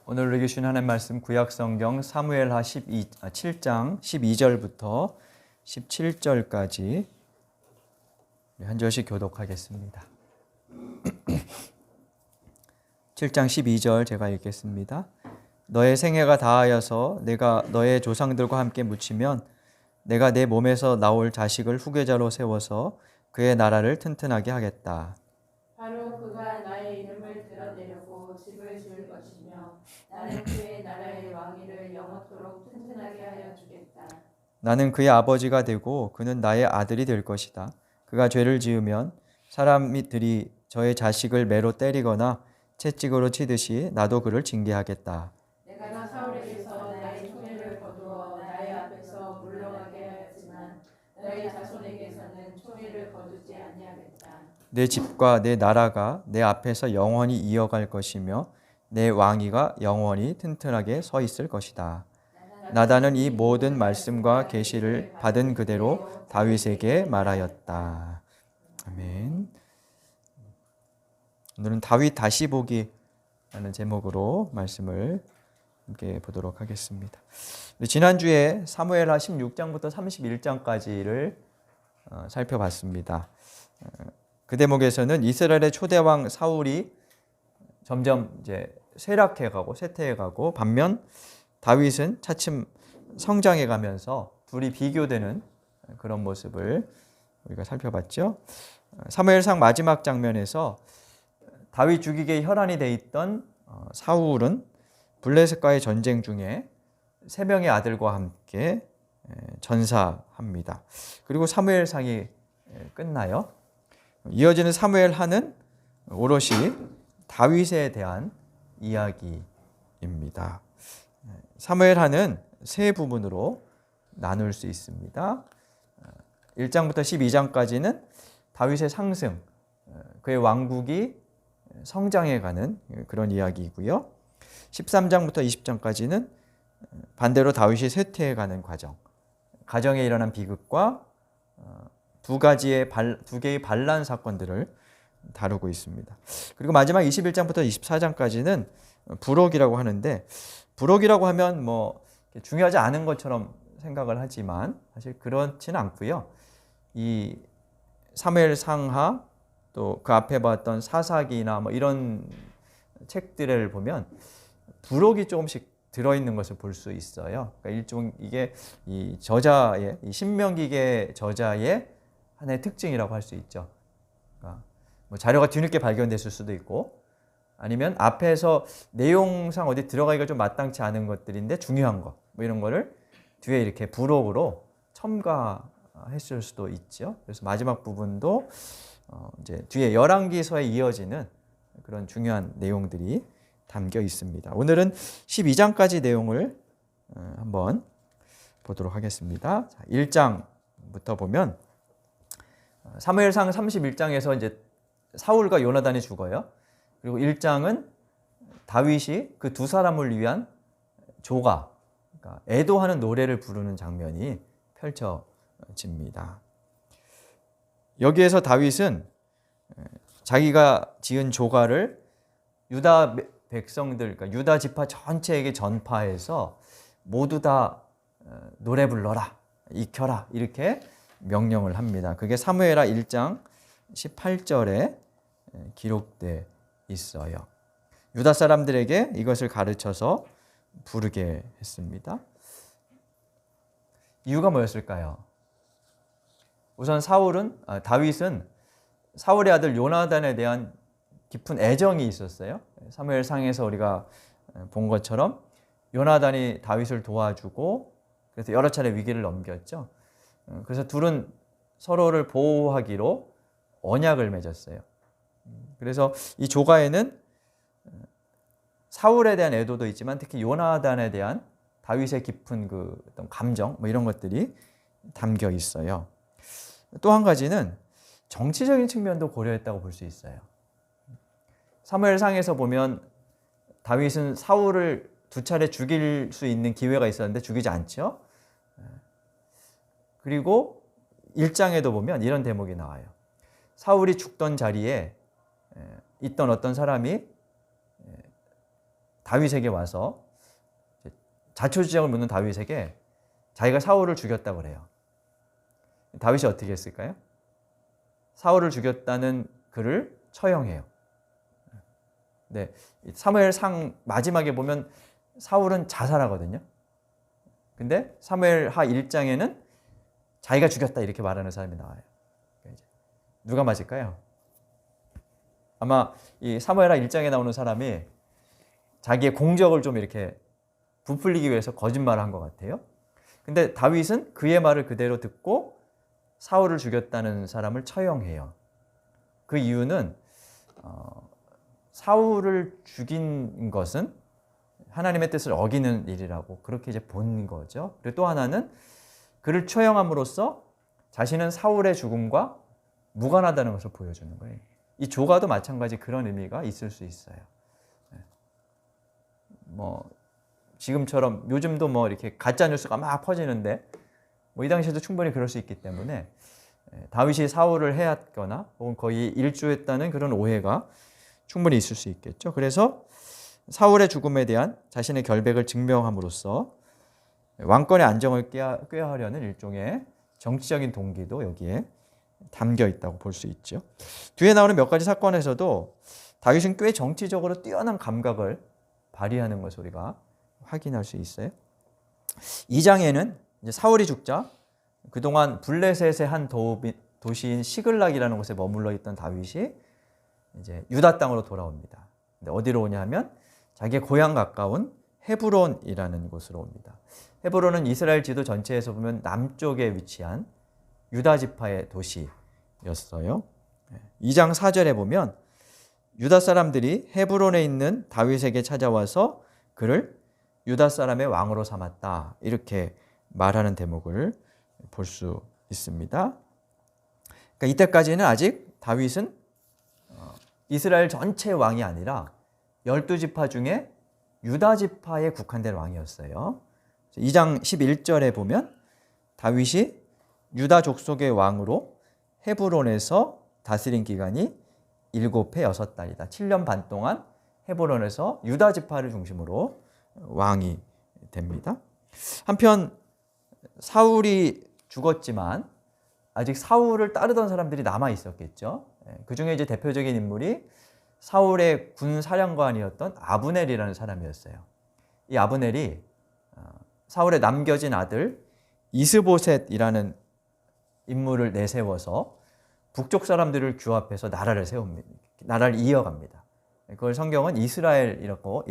오늘 우리에게 주신 하나님 말씀 구약성경 사무엘하 7장 12절부터 17절까지 한 절씩 교독하겠습니다. 7장 12절 제가 읽겠습니다. 너의 생애가 다하여서 내가 너의 조상들과 함께 묻히면 내가 내 몸에서 나올 자식을 후계자로 세워서 그의 나라를 튼튼하게 하겠다. 바로 그가 나의 이름을 드러내려고 집을 줄 것이며 나는 그의 나라의 왕위를 영원토록 튼튼하게 하여 주겠다. 나는 그의 아버지가 되고 그는 나의 아들이 될 것이다. 그가 죄를 지으면 사람들이 저의 자식을 매로 때리거나 채찍으로 치듯이 나도 그를 징계하겠다. 내가 사울에게서 나의 총애를 거두어 나의 앞에서 물러가게 하였지만 너의 자손에게서는 총애를 거두지 아니하겠다. 내 집과 내 나라가 내 앞에서 영원히 이어갈 것이며 내 왕위가 영원히 튼튼하게 서 있을 것이다. 나단은 이 모든 말씀과 계시를 받은 그대로 다윗에게 말하였다. 아멘. 오늘은 다윗 다시 보기라는 제목으로 말씀을 함께 보도록 하겠습니다. 지난주에 사무엘하 16장부터 31장까지를 살펴봤습니다. 그 대목에서는 이스라엘의 초대왕 사울이 점점 이제 쇠락해가고 쇠퇴해가고 반면 다윗은 차츰 성장해가면서 둘이 비교되는 그런 모습을 우리가 살펴봤죠. 사무엘상 마지막 장면에서 다윗 죽이기에 혈안이 돼 있던 사울은 블레셋과의 전쟁 중에 세 명의 아들과 함께 전사합니다. 그리고 사무엘상이 끝나요. 이어지는 사무엘하는 오롯이 다윗에 대한 이야기입니다. 사무엘하는 세 부분으로 나눌 수 있습니다. 1장부터 12장까지는 다윗의 상승, 그의 왕국이 성장해가는 그런 이야기이고요. 13장부터 20장까지는 반대로 다윗이 쇠퇴해가는 과정, 가정에 일어난 비극과 두 개의 반란 사건들을 다루고 있습니다. 그리고 마지막 21장부터 24장까지는 부록이라고 하는데, 부록이라고 하면 뭐 중요하지 않은 것처럼 생각을 하지만 사실 그렇지는 않고요. 이 사무엘상하 또 그 앞에 봤던 사사기나 뭐 이런 책들을 보면 부록이 조금씩 들어있는 것을 볼 수 있어요. 그러니까 일종 이게 이 저자의 이 신명기계 저자의 하나의 특징이라고 할 수 있죠. 그러니까 뭐 자료가 뒤늦게 발견됐을 수도 있고, 아니면 앞에서 내용상 어디 들어가기가 좀 마땅치 않은 것들인데 중요한 거, 뭐 이런 거를 뒤에 이렇게 부록으로 첨가했을 수도 있죠. 그래서 마지막 부분도 이제 뒤에 열왕기서에 이어지는 그런 중요한 내용들이 담겨 있습니다. 오늘은 12장까지 내용을 한번 보도록 하겠습니다. 1장부터 보면 사무엘상 31장에서 이제 사울과 요나단이 죽어요. 그리고 1장은 다윗이 그 두 사람을 위한 조가, 그러니까 애도하는 노래를 부르는 장면이 펼쳐집니다. 여기에서 다윗은 자기가 지은 조가를 유다 백성들, 그러니까 유다 지파 전체에게 전파해서 모두 다 노래 불러라, 익혀라, 이렇게 명령을 합니다. 그게 사무엘하 1장 18절에 기록되어 있어요. 유다 사람들에게 이것을 가르쳐서 부르게 했습니다. 이유가 뭐였을까요? 우선 다윗은 사울의 아들 요나단에 대한 깊은 애정이 있었어요. 사무엘상에서 우리가 본 것처럼 요나단이 다윗을 도와주고 그래서 여러 차례 위기를 넘겼죠. 그래서 둘은 서로를 보호하기로 언약을 맺었어요. 그래서 이 조가에는 사울에 대한 애도도 있지만 특히 요나단에 대한 다윗의 깊은 그 어떤 감정, 뭐 이런 것들이 담겨 있어요. 또 한 가지는 정치적인 측면도 고려했다고 볼 수 있어요. 사무엘상에서 보면 다윗은 사울을 두 차례 죽일 수 있는 기회가 있었는데 죽이지 않죠. 그리고 1장에도 보면 이런 대목이 나와요. 사울이 죽던 자리에 있던 어떤 사람이 다윗에게 와서 자초지종을 묻는 다윗에게 자기가 사울을 죽였다고 그래요. 다윗이 어떻게 했을까요? 사울을 죽였다는 그를 처형해요. 네, 사무엘상 마지막에 보면 사울은 자살하거든요. 근데 사무엘하 1장에는 자기가 죽였다 이렇게 말하는 사람이 나와요. 누가 맞을까요? 아마 이 사무엘하 1장에 나오는 사람이 자기의 공적을 좀 이렇게 부풀리기 위해서 거짓말을 한 것 같아요. 근데 다윗은 그의 말을 그대로 듣고 사울을 죽였다는 사람을 처형해요. 그 이유는 사울을 죽인 것은 하나님의 뜻을 어기는 일이라고 그렇게 이제 본 거죠. 그리고 또 하나는 그를 처형함으로써 자신은 사울의 죽음과 무관하다는 것을 보여주는 거예요. 이 조가도 마찬가지 그런 의미가 있을 수 있어요. 뭐 지금처럼 요즘도 뭐 이렇게 가짜 뉴스가 막 퍼지는데 뭐 이 당시에도 충분히 그럴 수 있기 때문에 다윗이 사울을 해왔거나 혹은 거의 일조했다는 그런 오해가 충분히 있을 수 있겠죠. 그래서 사울의 죽음에 대한 자신의 결백을 증명함으로써 왕권의 안정을 꾀하려는 일종의 정치적인 동기도 여기에 담겨 있다고 볼 수 있죠. 뒤에 나오는 몇 가지 사건에서도 다윗은 꽤 정치적으로 뛰어난 감각을 발휘하는 것을 우리가 확인할 수 있어요. 2장에는 이제 사울이 죽자 그동안 블레셋의 한 도시인 시글락이라는 곳에 머물러 있던 다윗이 이제 유다 땅으로 돌아옵니다. 근데 어디로 오냐 하면 자기의 고향 가까운 헤브론이라는 곳으로 옵니다. 헤브론은 이스라엘 지도 전체에서 보면 남쪽에 위치한 유다 지파의 도시였어요. 2장 4절에 보면 유다 사람들이 헤브론에 있는 다윗에게 찾아와서 그를 유다 사람의 왕으로 삼았다. 이렇게 말하는 대목을 볼 수 있습니다. 그러니까 이때까지는 아직 다윗은 이스라엘 전체 왕이 아니라 12지파 중에 유다 지파에 국한된 왕이었어요. 2장 11절에 보면 다윗이 유다 족속의 왕으로 헤브론에서 다스린 기간이 7해 6달이다. 7년 반 동안 헤브론에서 유다 지파를 중심으로 왕이 됩니다. 한편 사울이 죽었지만 아직 사울을 따르던 사람들이 남아 있었겠죠. 그 중에 이제 대표적인 인물이 사울의 군 사령관이었던 아브넬이라는 사람이었어요. 이 아브넬이 사울의 남겨진 아들 이스보셋이라는 인물을 내세워서 북쪽 사람들을 규합해서 나라를 세웁니다. 나라를 이어갑니다. 그걸 성경은 이스라엘이라고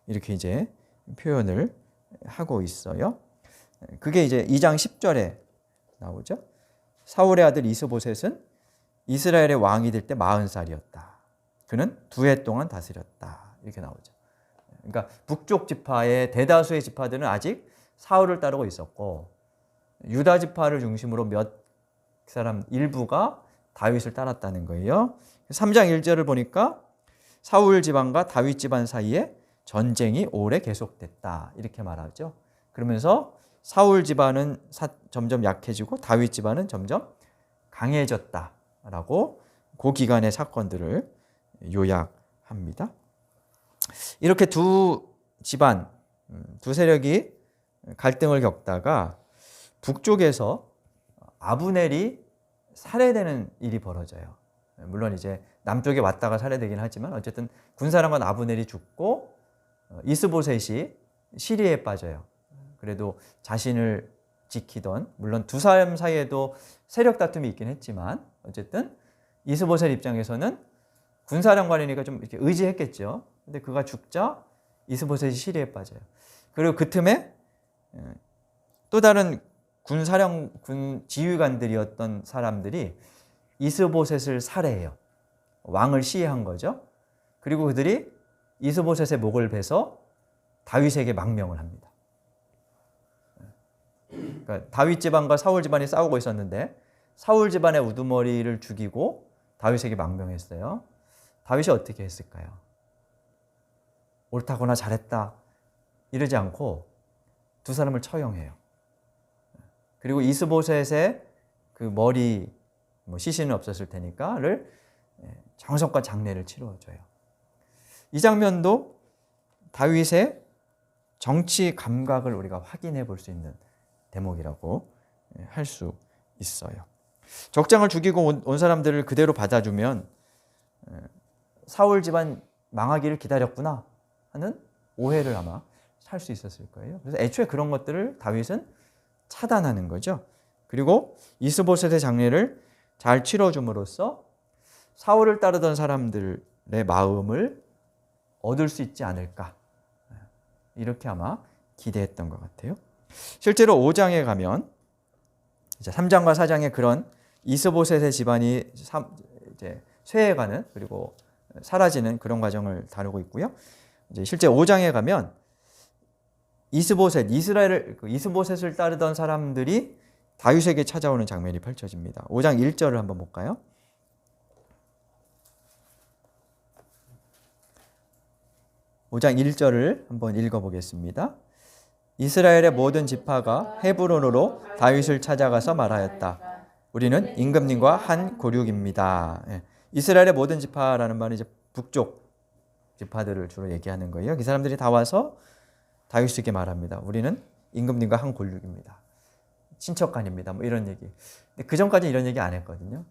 이렇게 이제 표현을 하고 있어요. 그게 이제 2장 10절에 나오죠. 사울의 아들 이스보셋은 이스라엘의 왕이 될 때 40살이었다. 그는 2해 동안 다스렸다. 이렇게 나오죠. 그러니까 북쪽 지파의 대다수의 지파들은 아직 사울을 따르고 있었고 유다 지파를 중심으로 몇 사람 일부가 다윗을 따랐다는 거예요. 3장 1절을 보니까 사울 집안과 다윗 집안 사이에 전쟁이 오래 계속됐다. 이렇게 말하죠. 그러면서 사울 집안은 점점 약해지고 다윗 집안은 점점 강해졌다라고 그 기간의 사건들을 요약합니다. 이렇게 두 집안, 두 세력이 갈등을 겪다가 북쪽에서 아브넬이 살해되는 일이 벌어져요. 물론 이제 남쪽에 왔다가 살해되긴 하지만 어쨌든 군사령관 아브넬이 죽고 이스보셋이 시리에 빠져요. 그래도 자신을 지키던, 물론 두 사람 사이에도 세력 다툼이 있긴 했지만 어쨌든 이스보셋 입장에서는 군사령관이니까 좀 이렇게 의지했겠죠. 근데 그가 죽자 이스보셋이 시리에 빠져요. 그리고 그 틈에 또 다른 군 지휘관들이었던 사람들이 이스보셋을 살해해요. 왕을 시해한 거죠. 그리고 그들이 이스보셋의 목을 베서 다윗에게 망명을 합니다. 그러니까 다윗 집안과 사울 집안이 싸우고 있었는데 사울 집안의 우두머리를 죽이고 다윗에게 망명했어요. 다윗이 어떻게 했을까요? 옳다거나 잘했다 이러지 않고 두 사람을 처형해요. 그리고 이스보셋의 그 머리 시신은 없었을 테니까를 정성껏 장례를 치러줘요. 이 장면도 다윗의 정치 감각을 우리가 확인해 볼 수 있는 대목이라고 할 수 있어요. 적장을 죽이고 온 사람들을 그대로 받아주면 사울 집안 망하기를 기다렸구나 하는 오해를 아마 살 수 있었을 거예요. 그래서 애초에 그런 것들을 다윗은 차단하는 거죠. 그리고 이스보셋의 장례를 잘 치러줌으로써 사울을 따르던 사람들의 마음을 얻을 수 있지 않을까, 이렇게 아마 기대했던 것 같아요. 실제로 5장에 가면 이제 3장과 4장에 그런 이스보셋의 집안이 이제 쇠해가는, 그리고 사라지는 그런 과정을 다루고 있고요. 이제 실제 5장에 가면 이스보셋을 따르던 사람들이 다윗에게 찾아오는 장면이 펼쳐집니다. 5장 1절을 한번 볼까요? (5장 1절을) 한번 읽어보겠습니다. 이스라엘의 모든 지파가 헤브론으로 다윗을 찾아가서 말하였다. 우리는 임금님과 한 고륙입니다. 이스라엘의 모든 지파라는 말은 이제 북쪽 지파들을 주로 얘기하는 거예요. 이 사람들이 다 와서 다윗에게 말합니다. 우리는 임금님과 한 고륙입니다. 친척간입니다. 뭐 이런 얘기. 근데 그 전까지 이런 얘기 안 했거든요.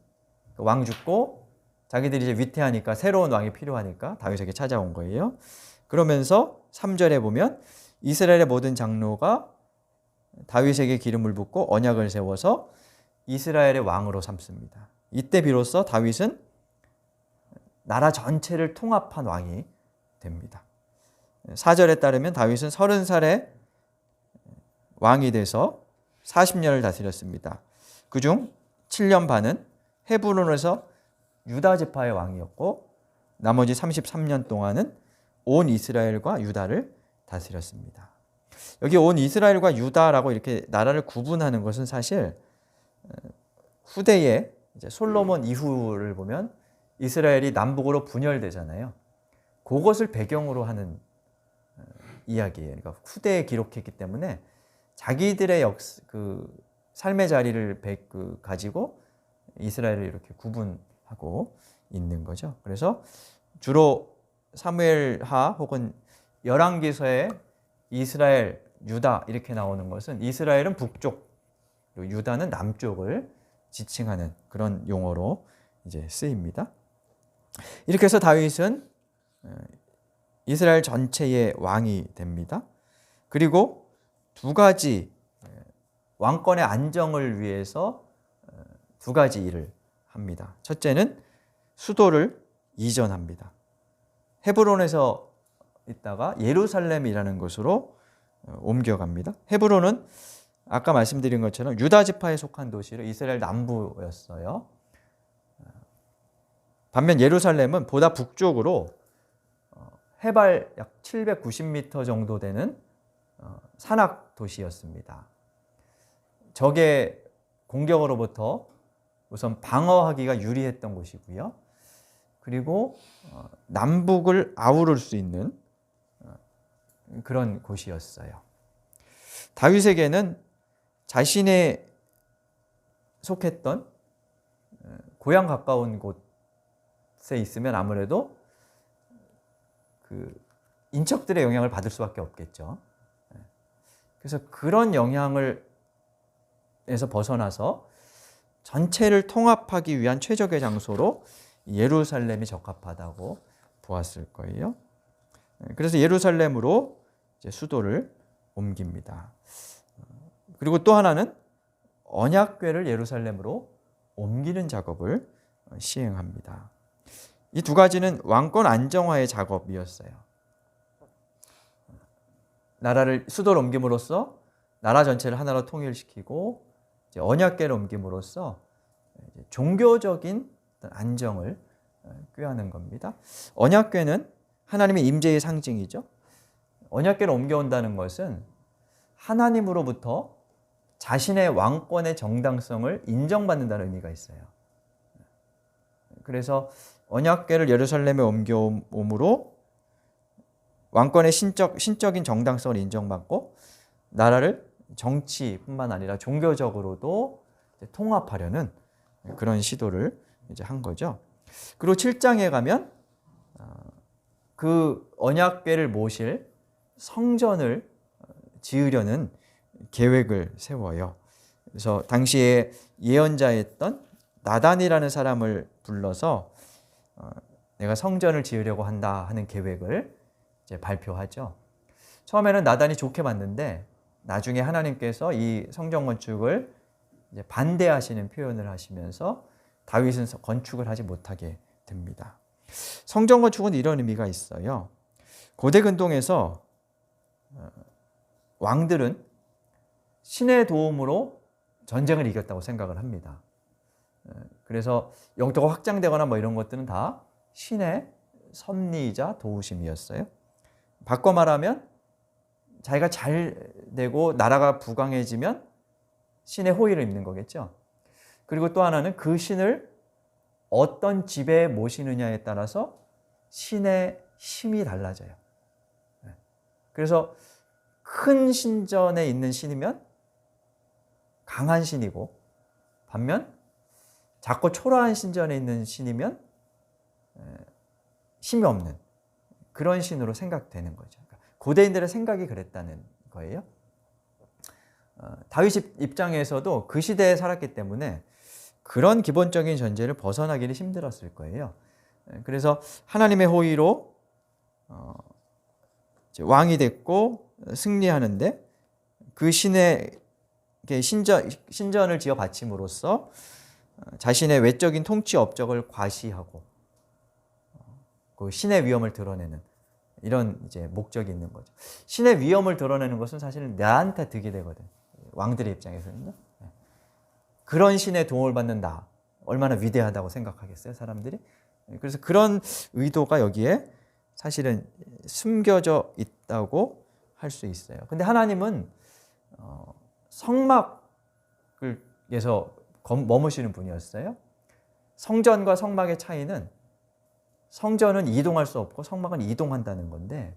왕 죽고 자기들이 이제 위태하니까 새로운 왕이 필요하니까 다윗에게 찾아온 거예요. 그러면서 3절에 보면 이스라엘의 모든 장로가 다윗에게 기름을 붓고 언약을 세워서 이스라엘의 왕으로 삼습니다. 이때 비로소 다윗은 나라 전체를 통합한 왕이 됩니다. 4절에 따르면 다윗은 30살에 왕이 돼서 40년을 다스렸습니다. 그중 7년 반은 헤브론에서 유다 지파의 왕이었고 나머지 33년 동안은 온 이스라엘과 유다를 다스렸습니다. 여기 온 이스라엘과 유다라고 이렇게 나라를 구분하는 것은 사실 후대에 이제 솔로몬 이후를 보면 이스라엘이 남북으로 분열되잖아요. 그것을 배경으로 하는 이야기예요. 그러니까 후대에 기록했기 때문에 자기들의 삶의 자리를 가지고 이스라엘을 이렇게 구분하고 있는 거죠. 그래서 주로 사무엘하 혹은 열왕기서에 이스라엘, 유다 이렇게 나오는 것은 이스라엘은 북쪽, 유다는 남쪽을 지칭하는 그런 용어로 이제 쓰입니다. 이렇게 해서 다윗은 이스라엘 전체의 왕이 됩니다. 그리고 두 가지 왕권의 안정을 위해서 두 가지 일을 합니다. 첫째는 수도를 이전합니다. 헤브론에서 있다가 예루살렘이라는 곳으로 옮겨갑니다. 헤브론은 아까 말씀드린 것처럼 유다 지파에 속한 도시로 이스라엘 남부였어요. 반면 예루살렘은 보다 북쪽으로 해발 약 790m 정도 되는 산악 도시였습니다. 적의 공격으로부터 우선 방어하기가 유리했던 곳이고요. 그리고 남북을 아우를 수 있는 그런 곳이었어요. 다윗에게는 자신의 속했던 고향 가까운 곳에 있으면 아무래도 그 인척들의 영향을 받을 수밖에 없겠죠. 그래서 그런 영향을 에서 벗어나서 전체를 통합하기 위한 최적의 장소로 예루살렘이 적합하다고 보았을 거예요. 그래서 예루살렘으로 이제 수도를 옮깁니다. 그리고 또 하나는 언약궤를 예루살렘으로 옮기는 작업을 시행합니다. 이 두 가지는 왕권 안정화의 작업이었어요. 수도를 옮김으로써 나라 전체를 하나로 통일시키고 언약궤를 옮김으로써 종교적인 안정을 꾀하는 겁니다. 언약궤는 하나님의 임재의 상징이죠. 언약궤를 옮겨온다는 것은 하나님으로부터 자신의 왕권의 정당성을 인정받는다는 의미가 있어요. 그래서 언약궤를 예루살렘에 옮겨옴으로 왕권의 신적인 정당성을 인정받고 나라를 정치뿐만 아니라 종교적으로도 통합하려는 그런 시도를 이제 한 거죠. 그리고 7장에 가면 그 언약궤를 모실 성전을 지으려는 계획을 세워요. 그래서 당시에 예언자였던 나단이라는 사람을 불러서 내가 성전을 지으려고 한다 하는 계획을 이제 발표하죠. 처음에는 나단이 좋게 봤는데 나중에 하나님께서 이 성전 건축을 이제 반대하시는 표현을 하시면서 다윗은 건축을 하지 못하게 됩니다. 성전 건축은 이런 의미가 있어요. 고대 근동에서 왕들은 신의 도움으로 전쟁을 이겼다고 생각을 합니다. 그래서 영토가 확장되거나 뭐 이런 것들은 다 신의 섭리이자 도우심이었어요. 바꿔 말하면 자기가 잘 되고 나라가 부강해지면 신의 호의를 입는 거겠죠. 그리고 또 하나는 그 신을 어떤 집에 모시느냐에 따라서 신의 힘이 달라져요. 그래서 큰 신전에 있는 신이면 강한 신이고, 반면 작고 초라한 신전에 있는 신이면 힘이 없는 그런 신으로 생각되는 거죠. 고대인들의 생각이 그랬다는 거예요. 다윗 입장에서도 그 시대에 살았기 때문에 그런 기본적인 전제를 벗어나기는 힘들었을 거예요. 그래서 하나님의 호의로 왕이 됐고 승리하는데 그 신의 신전을 지어 바침으로써 자신의 외적인 통치 업적을 과시하고 그 신의 위엄을 드러내는 이런 이제 목적이 있는 거죠. 신의 위엄을 드러내는 것은 사실은 나한테 득이 되거든. 왕들의 입장에서는요. 그런 신의 도움을 받는 나 얼마나 위대하다고 생각하겠어요, 사람들이? 그래서 그런 의도가 여기에 사실은 숨겨져 있다고 할 수 있어요. 근데 하나님은 성막에서 머무시는 분이었어요. 성전과 성막의 차이는 성전은 이동할 수 없고 성막은 이동한다는 건데,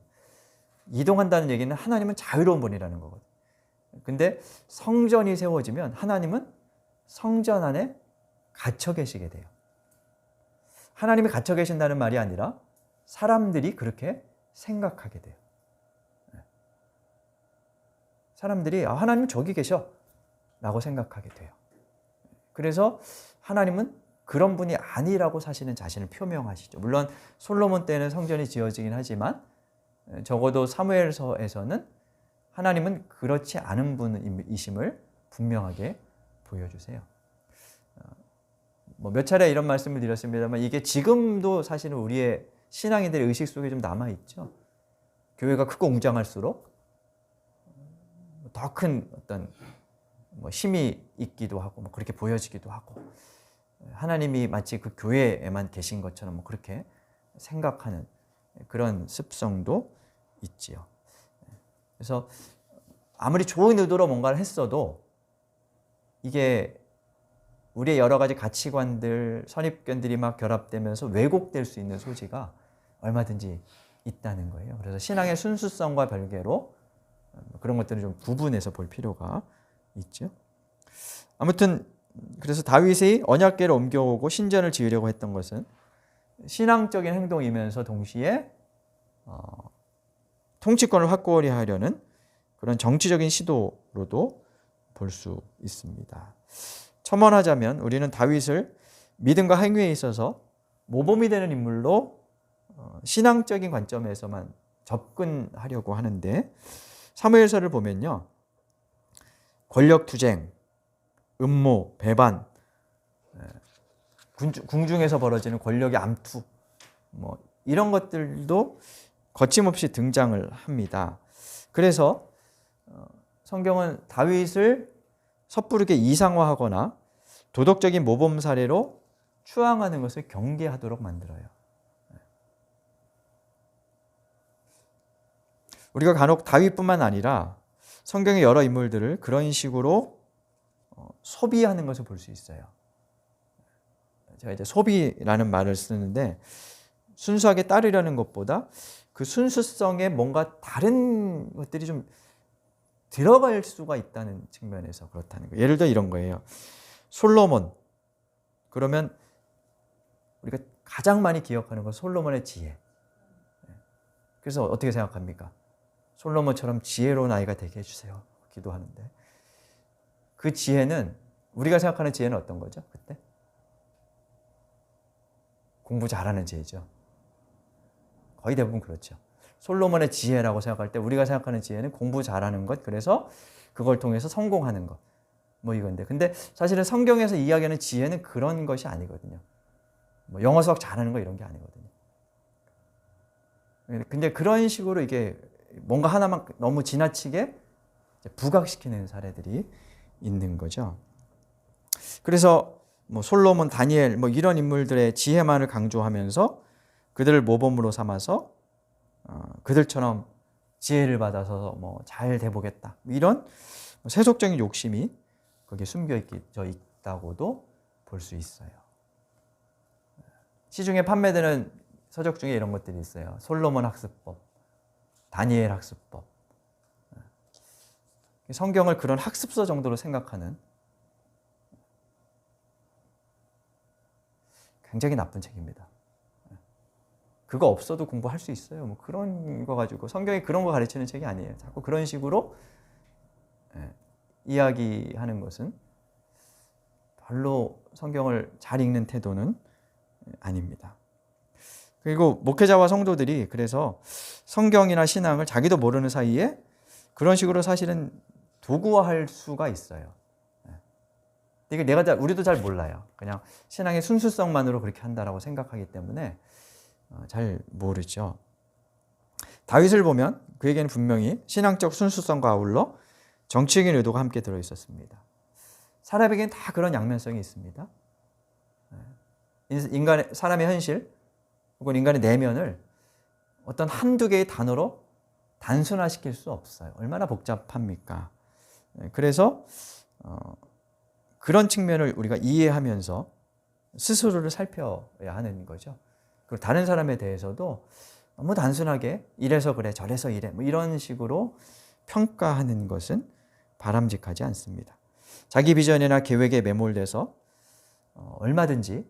이동한다는 얘기는 하나님은 자유로운 분이라는 거거든요. 근데 성전이 세워지면 하나님은 성전 안에 갇혀 계시게 돼요. 하나님이 갇혀 계신다는 말이 아니라 사람들이 그렇게 생각하게 돼요. 사람들이 하나님 저기 계셔 라고 생각하게 돼요. 그래서 하나님은 그런 분이 아니라고 사실은 자신을 표명하시죠. 물론 솔로몬 때는 성전이 지어지긴 하지만 적어도 사무엘서에서는 하나님은 그렇지 않은 분이심을 분명하게 보여주세요. 몇 차례 이런 말씀을 드렸습니다만 이게 지금도 사실은 우리의 신앙인들의 의식 속에 좀 남아있죠. 교회가 크고 웅장할수록 더 큰 어떤 힘이 있기도 하고 그렇게 보여지기도 하고, 하나님이 마치 그 교회에만 계신 것처럼 그렇게 생각하는 그런 습성도 있지요. 그래서 아무리 좋은 의도로 뭔가를 했어도 이게 우리의 여러 가지 가치관들, 선입견들이 막 결합되면서 왜곡될 수 있는 소지가 얼마든지 있다는 거예요. 그래서 신앙의 순수성과 별개로 그런 것들을 좀 구분해서 볼 필요가 있죠. 아무튼 그래서 다윗이 언약궤를 옮겨오고 신전을 지으려고 했던 것은 신앙적인 행동이면서 동시에 통치권을 확고히 하려는 그런 정치적인 시도로도 볼 수 있습니다. 첨언하자면 우리는 다윗을 믿음과 행위에 있어서 모범이 되는 인물로 신앙적인 관점에서만 접근하려고 하는데, 사무엘서를 보면요, 권력 투쟁, 음모, 배반, 궁중에서 벌어지는 권력의 암투, 이런 것들도 거침없이 등장을 합니다. 그래서 성경은 다윗을 섣부르게 이상화하거나 도덕적인 모범 사례로 추앙하는 것을 경계하도록 만들어요. 우리가 간혹 다윗뿐만 아니라 성경의 여러 인물들을 그런 식으로 소비하는 것을 볼 수 있어요. 제가 이제 소비라는 말을 쓰는데 순수하게 따르려는 것보다 그 순수성에 뭔가 다른 것들이 좀 들어갈 수가 있다는 측면에서 그렇다는 거예요. 예를 들어 이런 거예요. 솔로몬. 그러면 우리가 가장 많이 기억하는 건 솔로몬의 지혜. 그래서 어떻게 생각합니까? 솔로몬처럼 지혜로운 아이가 되게 해주세요. 기도하는데 그 지혜는 우리가 생각하는 지혜는 어떤 거죠? 그때? 공부 잘하는 지혜죠. 거의 대부분 그렇죠. 솔로몬의 지혜라고 생각할 때 우리가 생각하는 지혜는 공부 잘하는 것, 그래서 그걸 통해서 성공하는 것, 뭐 이건데, 근데 사실은 성경에서 이야기하는 지혜는 그런 것이 아니거든요. 뭐 영어 수학 잘하는 거 이런 게 아니거든요. 근데 그런 식으로 이게 뭔가 하나만 너무 지나치게 부각시키는 사례들이 있는 거죠. 그래서 뭐 솔로몬, 다니엘 뭐 이런 인물들의 지혜만을 강조하면서 그들을 모범으로 삼아서 그들처럼 지혜를 받아서 뭐 잘 돼보겠다, 이런 세속적인 욕심이 거기에 숨겨 있다고도 볼 수 있어요. 시중에 판매되는 서적 중에 이런 것들이 있어요. 솔로몬 학습법, 다니엘 학습법. 성경을 그런 학습서 정도로 생각하는 굉장히 나쁜 책입니다. 그거 없어도 공부할 수 있어요. 뭐 그런 거 가지고 성경이 그런 거 가르치는 책이 아니에요. 자꾸 그런 식으로 이야기하는 것은 별로 성경을 잘 읽는 태도는 아닙니다. 그리고 목회자와 성도들이 그래서 성경이나 신앙을 자기도 모르는 사이에 그런 식으로 사실은 도구화할 수가 있어요. 이게 우리도 잘 몰라요. 그냥 신앙의 순수성만으로 그렇게 한다라고 생각하기 때문에 잘 모르죠. 다윗을 보면 그에게는 분명히 신앙적 순수성과 아울러 정치적인 의도가 함께 들어 있었습니다. 사람에게는 다 그런 양면성이 있습니다. 사람의 현실 혹은 인간의 내면을 어떤 한두 개의 단어로 단순화시킬 수 없어요. 얼마나 복잡합니까? 그래서 그런 측면을 우리가 이해하면서 스스로를 살펴야 하는 거죠. 그리고 다른 사람에 대해서도 너무 단순하게 이래서 그래 저래서 이래 뭐 이런 식으로 평가하는 것은 바람직하지 않습니다. 자기 비전이나 계획에 매몰돼서 얼마든지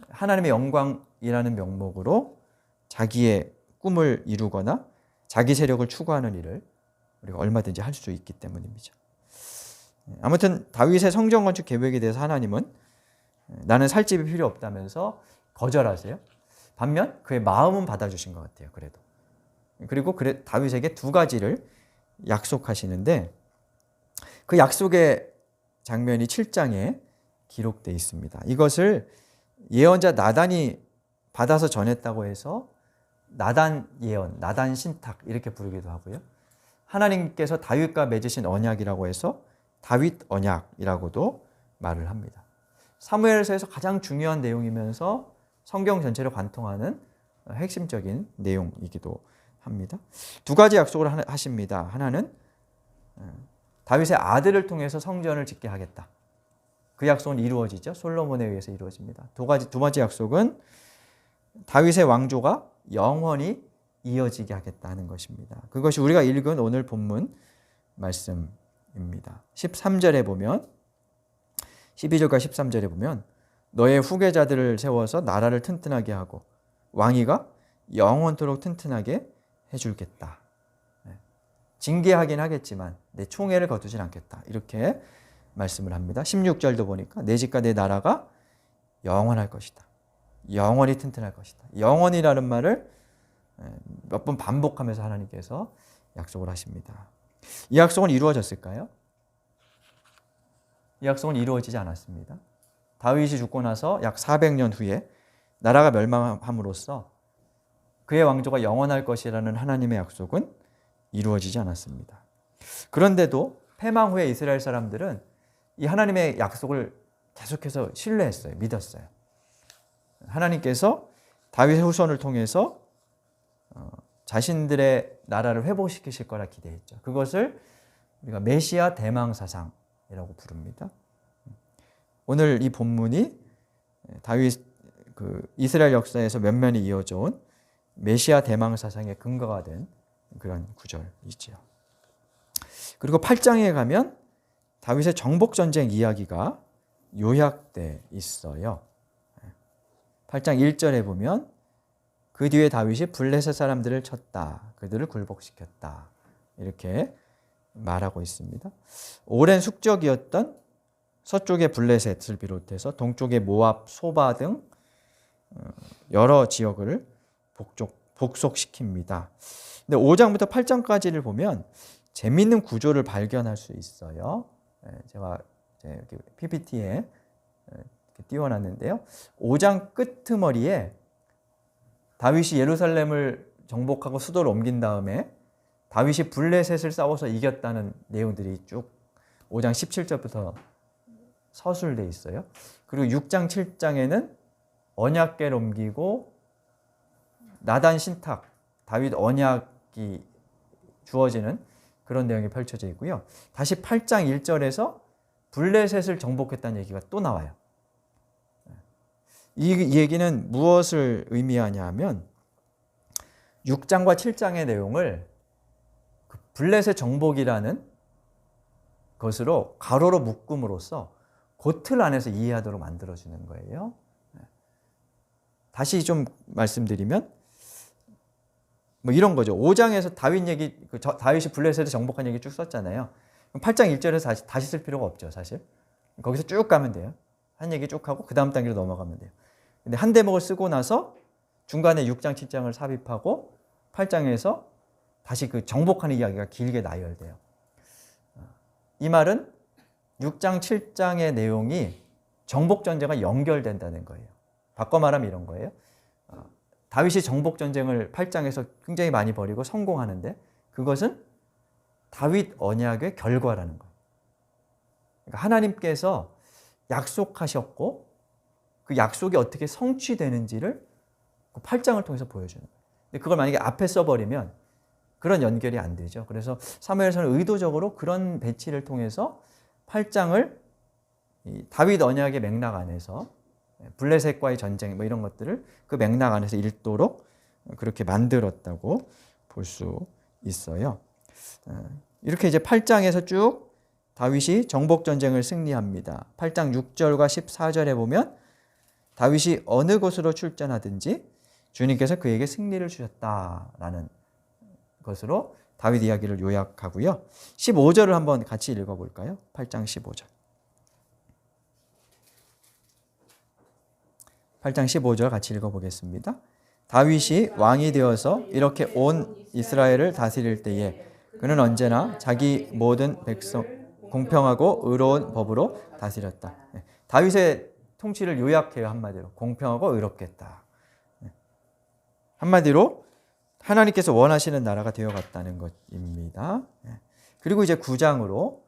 하나님의 영광이라는 명목으로 자기의 꿈을 이루거나 자기 세력을 추구하는 일을 우리가 얼마든지 할 수 있기 때문입니다. 아무튼 다윗의 성전 건축 계획에 대해서 하나님은 나는 살 집이 필요 없다면서 거절하세요. 반면 그의 마음은 받아주신 것 같아요. 그리고 다윗에게 두 가지를 약속하시는데 그 약속의 장면이 7장에 기록되어 있습니다. 이것을 예언자 나단이 받아서 전했다고 해서 나단 예언, 나단 신탁 이렇게 부르기도 하고요. 하나님께서 다윗과 맺으신 언약이라고 해서 다윗 언약이라고도 말을 합니다. 사무엘서에서 가장 중요한 내용이면서 성경 전체를 관통하는 핵심적인 내용이기도 합니다. 두 가지 약속을 하십니다. 하나는 다윗의 아들을 통해서 성전을 짓게 하겠다. 그 약속은 이루어지죠. 솔로몬에 의해서 이루어집니다. 두 번째 약속은 다윗의 왕조가 영원히 이어지게 하겠다는 것입니다. 그것이 우리가 읽은 오늘 본문 말씀입니다. 13절에 보면 12절과 13절에 보면 너의 후계자들을 세워서 나라를 튼튼하게 하고 왕위가 영원토록 튼튼하게 해줄겠다. 징계하긴 하겠지만 내 총애를 거두진 않겠다. 이렇게 말씀을 합니다. 16절도 보니까 내 집과 내 나라가 영원할 것이다. 영원히 튼튼할 것이다. 영원이라는 말을 몇 번 반복하면서 하나님께서 약속을 하십니다. 이 약속은 이루어졌을까요? 이 약속은 이루어지지 않았습니다. 다윗이 죽고 나서 약 400년 후에 나라가 멸망함으로써 그의 왕조가 영원할 것이라는 하나님의 약속은 이루어지지 않았습니다. 그런데도 패망 후에 이스라엘 사람들은 이 하나님의 약속을 계속해서 신뢰했어요. 믿었어요. 하나님께서 다윗의 후손을 통해서 자신들의 나라를 회복시키실 거라 기대했죠. 그것을 우리가 메시아 대망 사상이라고 부릅니다. 오늘 이 본문이 다윗 이스라엘 역사에서 면면이 이어져 온 메시아 대망 사상의 근거가 된 그런 구절이죠. 그리고 8장에 가면 다윗의 정복 전쟁 이야기가 요약돼 있어요. 8장 1절에 보면 그 뒤에 다윗이 블레셋 사람들을 쳤다. 그들을 굴복시켰다. 이렇게 말하고 있습니다. 오랜 숙적이었던 서쪽의 블레셋을 비롯해서 동쪽의 모압, 소바 등 여러 지역을 복속시킵니다. 근데 5장부터 8장까지를 보면 재미있는 구조를 발견할 수 있어요. 제가 이렇게 PPT에 띄워놨는데요. 5장 끄트머리에 다윗이 예루살렘을 정복하고 수도를 옮긴 다음에 다윗이 블레셋을 싸워서 이겼다는 내용들이 쭉 5장 17절부터 서술돼 있어요. 그리고 6장 7장에는 언약궤를 옮기고 나단 신탁, 다윗 언약이 주어지는 그런 내용이 펼쳐져 있고요. 다시 8장 1절에서 블레셋을 정복했다는 얘기가 또 나와요. 이 얘기는 무엇을 의미하냐 하면 6장과 7장의 내용을 블레셋 정복이라는 것으로 가로로 묶음으로써 그 틀 안에서 이해하도록 만들어주는 거예요. 다시 좀 말씀드리면 뭐 이런 거죠. 5장에서 다윗 얘기, 다윗이 블레셋을 정복한 얘기 쭉 썼잖아요. 8장 1절에서 다시 쓸 필요가 없죠, 사실. 거기서 쭉 가면 돼요. 한 얘기 쭉 하고 그 다음 단계로 넘어가면 돼요. 근데 한 대목을 쓰고 나서 중간에 6장, 7장을 삽입하고 8장에서 다시 그 정복하는 이야기가 길게 나열돼요. 이 말은 6장, 7장의 내용이 정복전쟁과 연결된다는 거예요. 바꿔 말하면 이런 거예요. 다윗이 정복전쟁을 8장에서 굉장히 많이 벌이고 성공하는데 그것은 다윗 언약의 결과라는 거예요. 그러니까 하나님께서 약속하셨고 그 약속이 어떻게 성취되는지를 8장을 통해서 보여주는 거예요. 근데 그걸 만약에 앞에 써버리면 그런 연결이 안 되죠. 그래서 사무엘서는 의도적으로 그런 배치를 통해서 8장을 다윗 언약의 맥락 안에서 블레셋과의 전쟁 뭐 이런 것들을 그 맥락 안에서 읽도록 그렇게 만들었다고 볼 수 있어요. 이렇게 이제 8장에서 쭉 다윗이 정복 전쟁을 승리합니다. 8장 6절과 14절에 보면 다윗이 어느 곳으로 출전하든지 주님께서 그에게 승리를 주셨다라는 것으로 다윗 이야기를 요약하고요. 15절을 한번 같이 읽어볼까요? 8장 15절. 8장 15절 같이 읽어보겠습니다. 다윗이 왕이 되어서 이렇게 온 이스라엘을 다스릴 때에 그는 언제나 자기 모든 백성 공평하고 의로운 법으로 다스렸다. 다윗의 통치를 요약해요. 한마디로 공평하고 의롭겠다. 한마디로 하나님께서 원하시는 나라가 되어갔다는 것입니다. 그리고 이제 9장으로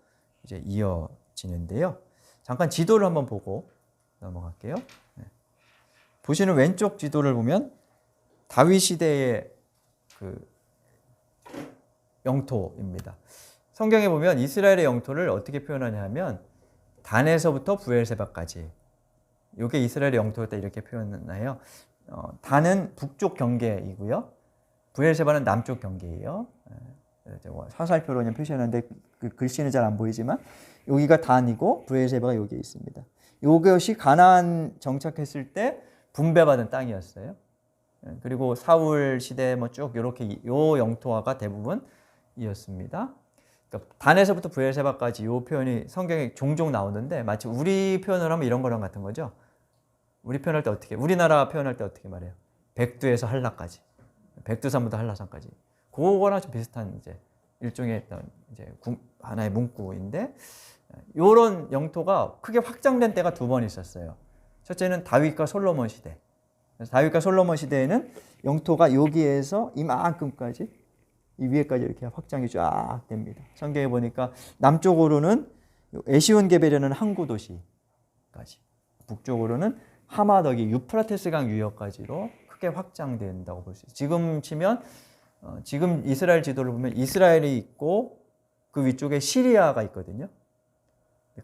이제 이어지는데요. 잠깐 지도를 한번 보고 넘어갈게요. 보시는 왼쪽 지도를 보면 다윗 시대의 그 영토입니다. 성경에 보면 이스라엘의 영토를 어떻게 표현하냐 하면 단에서부터 부엘세바까지 이게 이스라엘의 영토였다 이렇게 표현해요. 단은 북쪽 경계이고요. 부엘세바는 남쪽 경계예요. 화살표로 그냥 표시하는데 그 글씨는 잘 안 보이지만 여기가 단이고 부엘세바가 여기에 있습니다. 이것이 가나안 정착했을 때 분배받은 땅이었어요. 그리고 사울 시대 뭐 쭉 이렇게 요 영토화가 대부분이었습니다. 그러니까 단에서부터 부엘세바까지 요 표현이 성경에 종종 나오는데 마치 우리 표현을 하면 이런 거랑 같은 거죠. 우리 표현할 때 어떻게? 우리나라 표현할 때 어떻게 말해요? 백두에서 한라까지, 백두산부터 한라산까지. 그거랑 좀 비슷한 이제 일종의 이제 하나의 문구인데 이런 영토가 크게 확장된 때가 두 번 있었어요. 첫째는 다윗과 솔로몬 시대. 그래서 다윗과 솔로몬 시대에는 영토가 여기에서 이만큼까지 이 위에까지 이렇게 확장이 쫙 됩니다. 성경에 보니까 남쪽으로는 에시온 게베르는 항구 도시까지, 북쪽으로는 하마더기 유프라테스강 유역까지로 크게 확장된다고 볼 수 있어요. 지금 치면 지금 이스라엘 지도를 보면 이스라엘이 있고 그 위쪽에 시리아가 있거든요.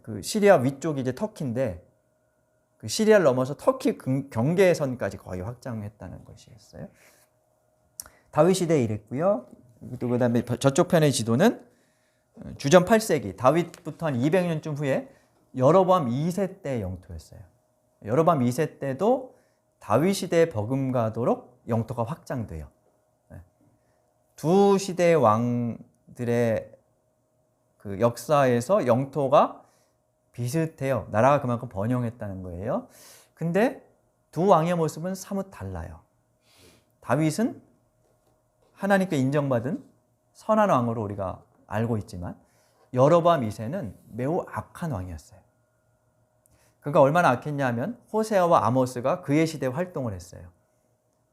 그 시리아 위쪽이 이제 터키인데 그 시리아를 넘어서 터키 경계선까지 거의 확장했다는 것이었어요. 다윗 시대에 이랬고요. 또 그다음에 저쪽 편의 지도는 주전 8세기 다윗부터 한 200년쯤 후에 여로보암 2세 때 영토였어요. 여로보암 2세 때도 다윗 시대에 버금가도록 영토가 확장돼요. 두 시대의 왕들의 그 역사에서 영토가 비슷해요. 나라가 그만큼 번영했다는 거예요. 근데 두 왕의 모습은 사뭇 달라요. 다윗은 하나님께 인정받은 선한 왕으로 우리가 알고 있지만 여로보암 2세는 매우 악한 왕이었어요. 그가 얼마나 악했냐 하면 호세아와 아모스가 그의 시대에 활동을 했어요.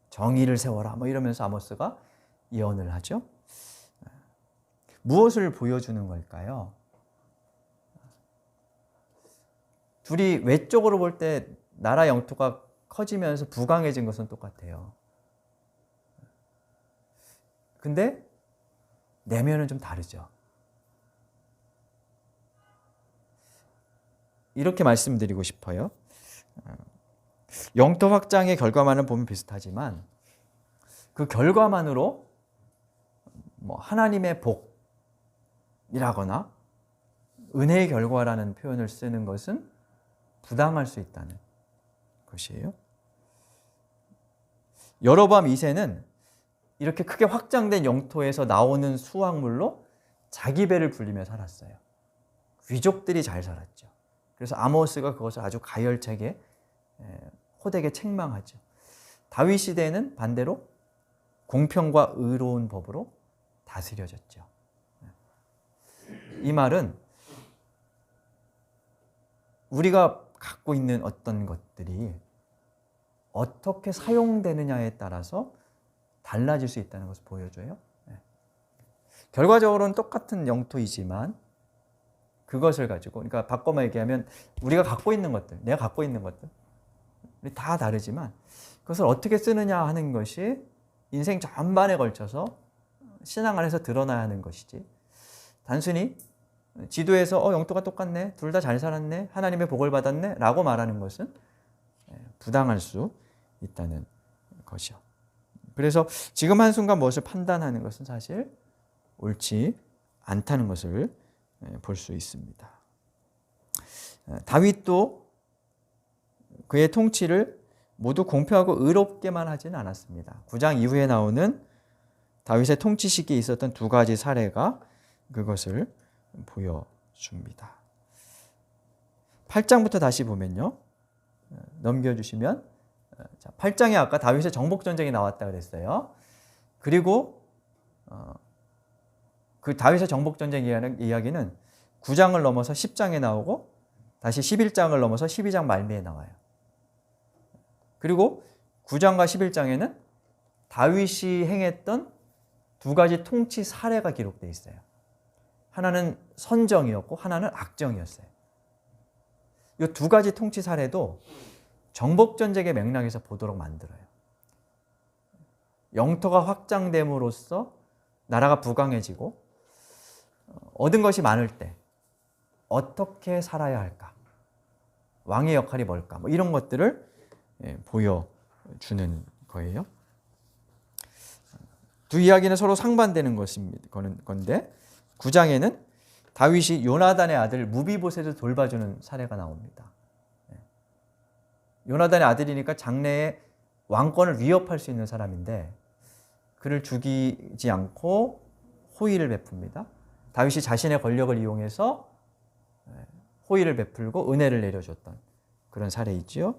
정의를 세워라 뭐 이러면서 아모스가 예언을 하죠. 무엇을 보여주는 걸까요? 둘이 외적으로 볼 때 나라 영토가 커지면서 부강해진 것은 똑같아요. 근데 내면은 좀 다르죠. 이렇게 말씀드리고 싶어요. 영토 확장의 결과만은 보면 비슷하지만 그 결과만으로 뭐 하나님의 복이라거나 은혜의 결과라는 표현을 쓰는 것은 부당할 수 있다는 것이에요. 여로보암 2세는 이렇게 크게 확장된 영토에서 나오는 수확물로 자기 배를 불리며 살았어요. 귀족들이 잘 살았죠. 그래서 아모스가 그것을 아주 가열차게 호되게 책망하죠. 다윗 시대에는 반대로 공평과 의로운 법으로 다스려졌죠. 이 말은 우리가 갖고 있는 어떤 것들이 어떻게 사용되느냐에 따라서 달라질 수 있다는 것을 보여줘요. 결과적으로는 똑같은 영토이지만 그것을 가지고, 그러니까 바꿔만 얘기하면 우리가 갖고 있는 것들, 내가 갖고 있는 것들 다 다르지만 그것을 어떻게 쓰느냐 하는 것이 인생 전반에 걸쳐서 신앙 안에서 드러나야 하는 것이지, 단순히 지도에서 영토가 똑같네, 둘 다 잘 살았네, 하나님의 복을 받았네 라고 말하는 것은 부당할 수 있다는 것이요. 그래서 지금 한순간 무엇을 판단하는 것은 사실 옳지 않다는 것을 볼 수 있습니다. 다윗도 그의 통치를 모두 공평하고 의롭게만 하지는 않았습니다. 9장 이후에 나오는 다윗의 통치 시기에 있었던 두 가지 사례가 그것을 보여줍니다. 8장부터 다시 보면요. 넘겨주시면 8장에 아까 다윗의 정복전쟁이 나왔다 그랬어요. 그리고 그 다윗의 정복전쟁 이야기는 9장을 넘어서 10장에 나오고 다시 11장을 넘어서 12장 말미에 나와요. 그리고 9장과 11장에는 다윗이 행했던 두 가지 통치 사례가 기록되어 있어요. 하나는 선정이었고 하나는 악정이었어요. 이 두 가지 통치 사례도 정복전쟁의 맥락에서 보도록 만들어요. 영토가 확장됨으로써 나라가 부강해지고 얻은 것이 많을 때 어떻게 살아야 할까? 왕의 역할이 뭘까? 뭐 이런 것들을 보여주는 거예요. 두 이야기는 서로 상반되는 건데 9장에는 다윗이 요나단의 아들 무비보셋을 돌봐주는 사례가 나옵니다. 요나단의 아들이니까 장래에 왕권을 위협할 수 있는 사람인데 그를 죽이지 않고 호의를 베풉니다. 다윗이 자신의 권력을 이용해서 호의를 베풀고 은혜를 내려줬던 그런 사례이지요.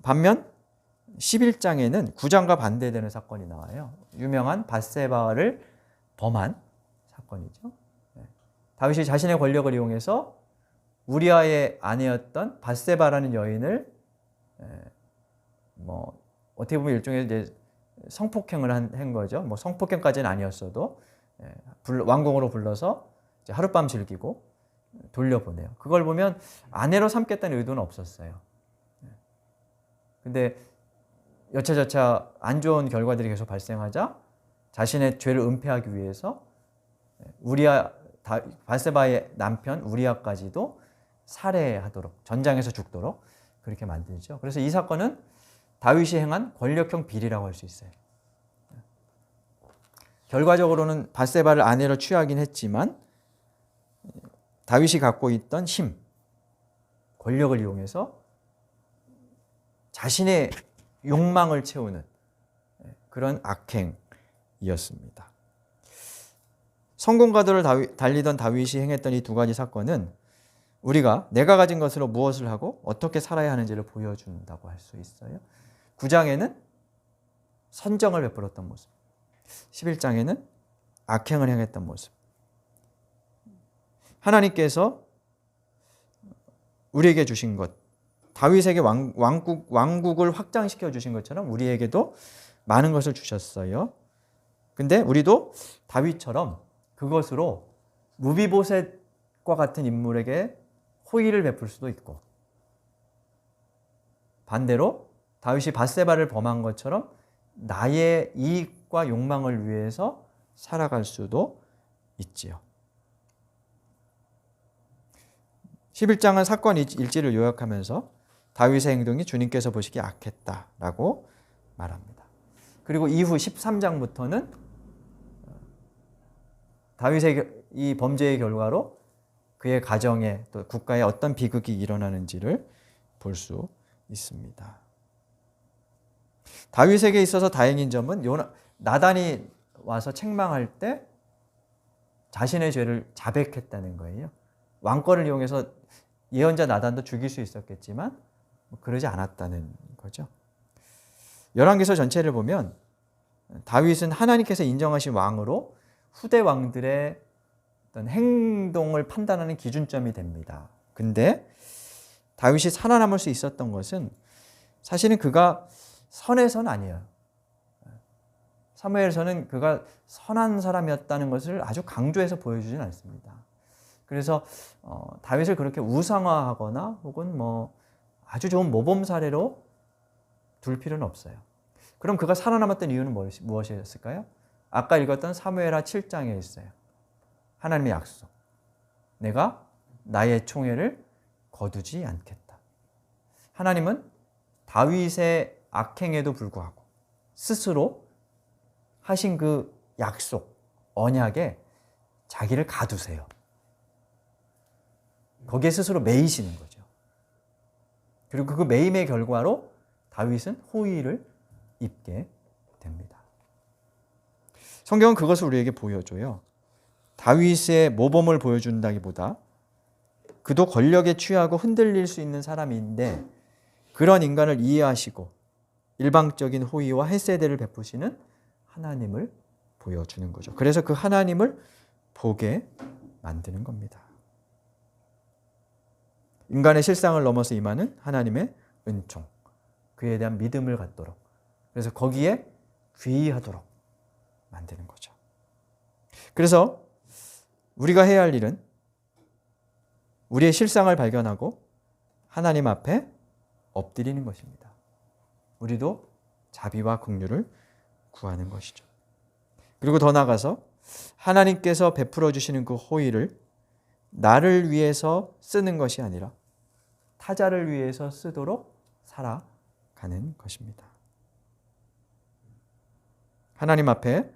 반면 11장에는 9장과 반대되는 사건이 나와요. 유명한 밧세바를 범한 사건이죠. 다윗이 자신의 권력을 이용해서 우리아의 아내였던 밧세바라는 여인을 뭐 어떻게 보면 일종의 이제 성폭행을 한 거죠. 뭐 성폭행까지는 아니었어도 왕궁으로 불러서 이제 하룻밤 즐기고 돌려보내요. 그걸 보면 아내로 삼겠다는 의도는 없었어요. 근데 여차저차 안 좋은 결과들이 계속 발생하자 자신의 죄를 은폐하기 위해서 밧세바의 남편 우리아까지도 살해하도록, 전장에서 죽도록 그렇게 만들죠. 그래서 이 사건은 다윗이 행한 권력형 비리라고 할 수 있어요. 결과적으로는 밧세바를 아내로 취하긴 했지만 다윗이 갖고 있던 힘, 권력을 이용해서 자신의 욕망을 채우는 그런 악행이었습니다. 성공가도를 달리던 다윗이 행했던 이 두 가지 사건은 우리가 내가 가진 것으로 무엇을 하고 어떻게 살아야 하는지를 보여준다고 할 수 있어요. 9장에는 선정을 베풀었던 모습, 11장에는 악행을 행했던 모습. 하나님께서 우리에게 주신 것, 다윗에게 왕국을 확장시켜 주신 것처럼 우리에게도 많은 것을 주셨어요. 근데 우리도 다윗처럼 그것으로 무비보셋과 같은 인물에게 호의를 베풀 수도 있고, 반대로 다윗이 밧세바를 범한 것처럼 나의 이익과 욕망을 위해서 살아갈 수도 있지요. 11장은 사건 일지를 요약하면서 다윗의 행동이 주님께서 보시기에 악했다라고 말합니다. 그리고 이후 13장부터는 다윗의 이 범죄의 결과로 그의 가정에 또 국가에 어떤 비극이 일어나는지를 볼 수 있습니다. 다윗에게 있어서 다행인 점은 나단이 와서 책망할 때 자신의 죄를 자백했다는 거예요. 왕권을 이용해서 예언자 나단도 죽일 수 있었겠지만 그러지 않았다는 거죠. 열왕기서 전체를 보면 다윗은 하나님께서 인정하신 왕으로 후대 왕들의 어떤 행동을 판단하는 기준점이 됩니다. 근데 다윗이 살아남을 수 있었던 것은 사실은 그가 선해서는 아니에요. 사무엘서는 그가 선한 사람이었다는 것을 아주 강조해서 보여주지는 않습니다. 그래서 다윗을 그렇게 우상화하거나 혹은 아주 좋은 모범 사례로 둘 필요는 없어요. 그럼 그가 살아남았던 이유는 무엇이었을까요? 아까 읽었던 사무엘하 7장에 있어요. 하나님의 약속. 내가 나의 총애를 거두지 않겠다. 하나님은 다윗의 악행에도 불구하고 스스로 하신 그 약속, 언약에 자기를 가두세요. 거기에 스스로 매이시는 거죠. 그리고 그 매임의 결과로 다윗은 호의를 입게 됩니다. 성경은 그것을 우리에게 보여줘요. 다윗의 모범을 보여준다기보다 그도 권력에 취하고 흔들릴 수 있는 사람인데 그런 인간을 이해하시고 일방적인 호의와 헤세드를 베푸시는 하나님을 보여주는 거죠. 그래서 그 하나님을 보게 만드는 겁니다. 인간의 실상을 넘어서 임하는 하나님의 은총, 그에 대한 믿음을 갖도록, 그래서 거기에 귀의하도록 만드는 거죠. 그래서 우리가 해야 할 일은 우리의 실상을 발견하고 하나님 앞에 엎드리는 것입니다. 우리도 자비와 긍휼을 구하는 것이죠. 그리고 더 나아가서 하나님께서 베풀어 주시는 그 호의를 나를 위해서 쓰는 것이 아니라 타자를 위해서 쓰도록 살아가는 것입니다. 하나님 앞에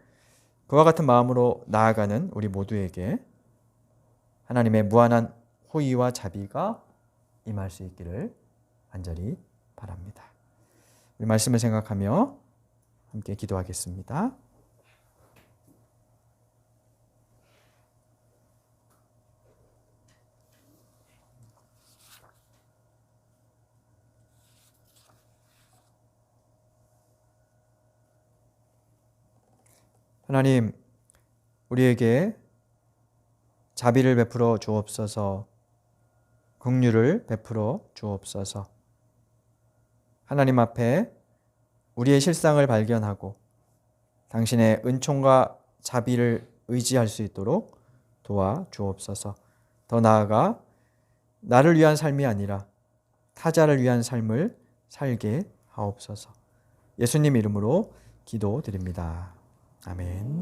그와 같은 마음으로 나아가는 우리 모두에게 하나님의 무한한 호의와 자비가 임할 수 있기를 간절히 바랍니다. 우리 말씀을 생각하며 함께 기도하겠습니다. 하나님, 우리에게 자비를 베풀어 주옵소서, 긍휼을 베풀어 주옵소서. 하나님 앞에 우리의 실상을 발견하고 당신의 은총과 자비를 의지할 수 있도록 도와 주옵소서. 더 나아가 나를 위한 삶이 아니라 타자를 위한 삶을 살게 하옵소서. 예수님 이름으로 기도드립니다. 아멘.